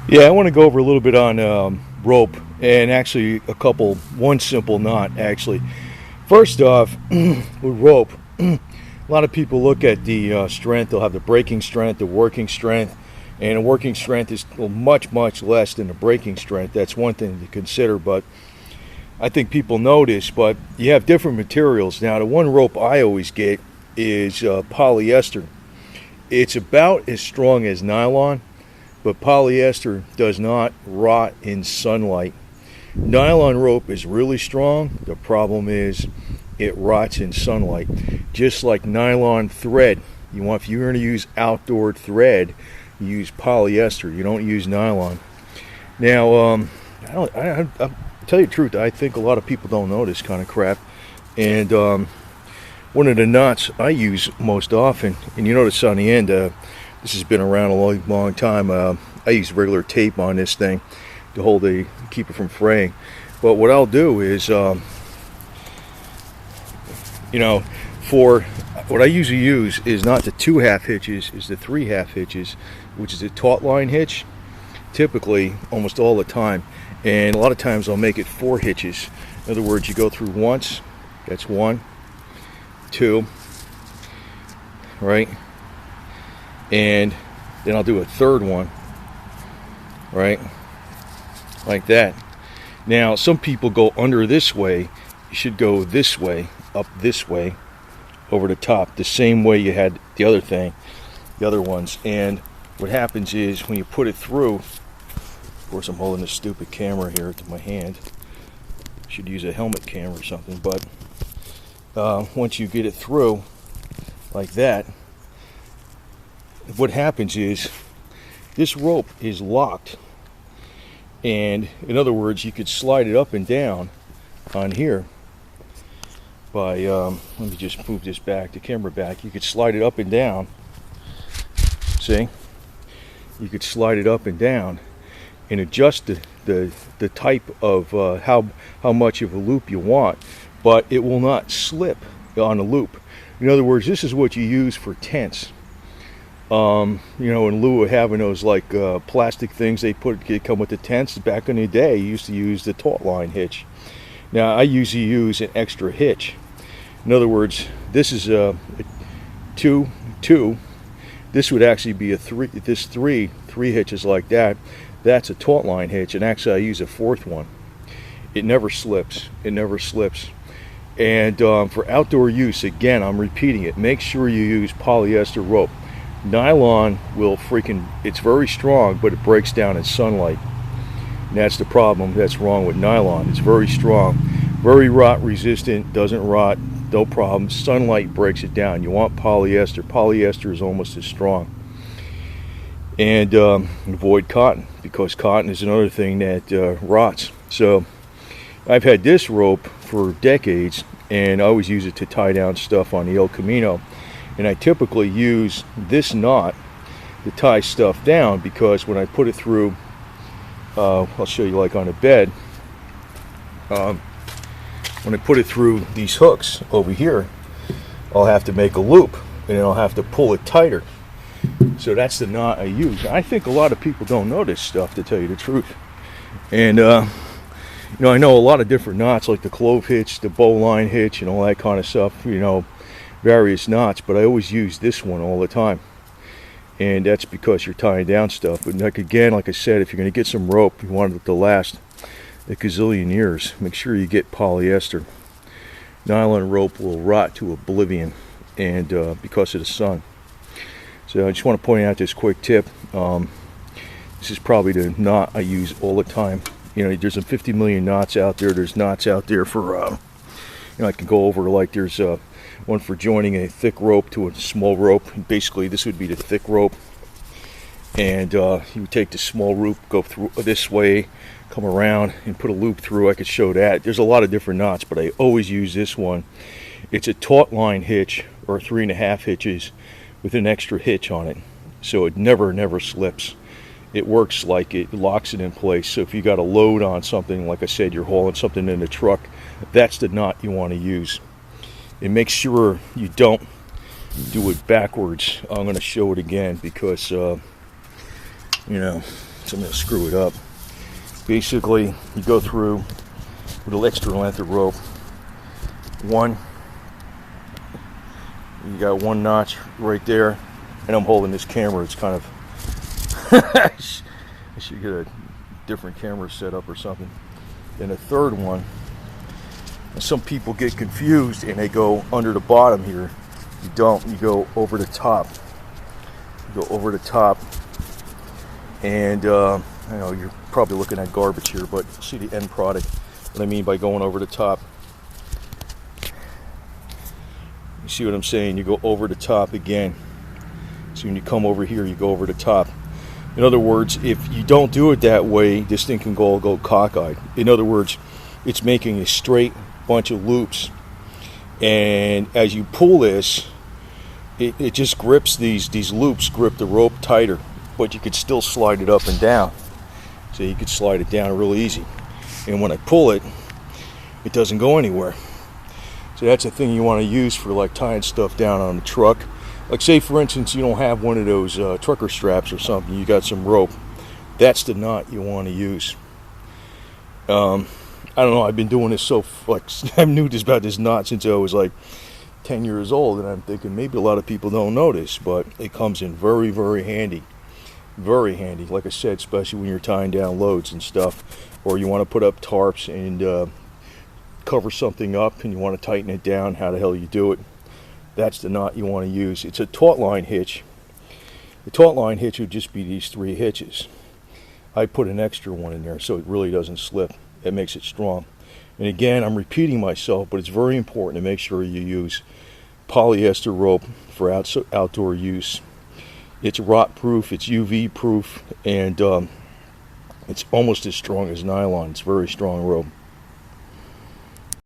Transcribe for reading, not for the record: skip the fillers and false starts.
Yeah, I want to go over a little bit on rope, and actually one simple knot actually. First off, with rope, a lot of people look at the strength. They'll have the breaking strength, the working strength, and the working strength is much less than the breaking strength. That's one thing to consider, but I think people know this, but you have different materials. Now, the one rope I always get is polyester. It's about as strong as nylon, but polyester does not rot in sunlight. Nylon rope is really strong. The problem is it rots in sunlight. Just like nylon thread. If you're going to use outdoor thread, you use polyester. You don't use nylon. Now, I'll tell you the truth, I think a lot of people don't know this kind of crap. And one of the knots I use most often, and you notice on the end, this has been around a long time. I use regular tape on this thing to keep it from fraying. But what I'll do is, for what I usually use is not the 2.5 hitches, is the 3.5 hitches, which is a taut-line hitch, typically, almost all the time. And a lot of times I'll make it 4 hitches. In other words, you go through once, that's 1, 2, right? And then I'll do a third one, right? Like that. Now, some people go under this way. You should go this way, up this way, over the top, the same way you had the other ones. And what happens is when you put it through, of course I'm holding this stupid camera here to my hand. Should use a helmet camera or something, but once you get it through like that, what happens is this rope is locked, and in other words, you could slide it up and down on here by let me just move this back, the camera back. You could slide it up and down. See, you could slide it up and down and adjust the type of how much of a loop you want, but it will not slip on a loop. In other words, this is what you use for tents. In lieu of having those like plastic things they come with the tents, back in the day you used to use the taut-line hitch. Now I usually use an extra hitch. In other words, this is a 2. This would actually be a 3. This three hitches like that. That's a taut-line hitch, and actually I use a 4th one. It never slips. It never slips. And for outdoor use, again, I'm repeating it. Make sure you use polyester rope. Nylon will it's very strong, but it breaks down in sunlight. And that's the problem that's wrong with nylon. It's very strong, very rot resistant, doesn't rot, no problem. Sunlight breaks it down. You want polyester. Polyester is almost as strong. And avoid cotton, because cotton is another thing that rots. So I've had this rope for decades, and I always use it to tie down stuff on the El Camino. And I typically use this knot to tie stuff down, because when I put it through, I'll show you like on a bed, when I put it through these hooks over here, I'll have to make a loop, and then I'll have to pull it tighter. So that's the knot I use. I think a lot of people don't know this stuff, to tell you the truth. And I know a lot of different knots, like the clove hitch, the bowline hitch, and all that kind of stuff, various knots, but I always use this one all the time. And that's because you're tying down stuff. But like I said, if you're going to get some rope, you want it to last a gazillion years. Make sure you get polyester. Nylon rope will rot to oblivion, and because of the sun. So I just want to point out this quick tip. This is probably the knot I use all the time. There's 50 million knots out there. There's knots out there for, I can go over, like there's one for joining a thick rope to a small rope. Basically, this would be the thick rope. And you would take the small rope, go through this way, come around, and put a loop through. I could show that. There's a lot of different knots, but I always use this one. It's a taut-line hitch, or 3.5 hitches, with an extra hitch on it, so it never slips. It works like it locks it in place. So if you got a load on something, like I said, you're hauling something in the truck, that's the knot you want to use. And make sure you don't do it backwards. I'm going to show it again, because So I'm going to screw it up. Basically, you go through with an extra length of rope. You got one notch right there, and I'm holding this camera. It's kind of I should get a different camera set up or something. Then a third one. And some people get confused and they go under the bottom here. You don't. You go over the top. You go over the top, and I know you're probably looking at garbage here, but see the end product. What I mean by going over the top. You see what I'm saying? You go over the top again. So when you come over here, you go over the top. In other words, if you don't do it that way, this thing can go cockeyed. In other words, it's making a straight bunch of loops. And as you pull this, it just grips these loops, grip the rope tighter. But you could still slide it up and down. So you could slide it down real easy. And when I pull it, it doesn't go anywhere. So that's a thing you want to use for like tying stuff down on the truck. Like say for instance you don't have one of those trucker straps or something, you got some rope. That's the knot you want to use. I don't know, I've been doing this I knew this about this knot since I was like 10 years old, and I'm thinking maybe a lot of people don't know this, but it comes in very, very handy. Very handy, like I said, especially when you're tying down loads and stuff, or you want to put up tarps and cover something up and you want to tighten it down. How the hell you do it? That's the knot you want to use. It's a taut-line hitch. The taut-line hitch would just be these 3 hitches. I put an extra one in there so it really doesn't slip. It makes it strong. And again, I'm repeating myself, but it's very important to make sure you use polyester rope for outdoor use. It's rot proof, it's UV proof, and it's almost as strong as nylon. It's very strong rope.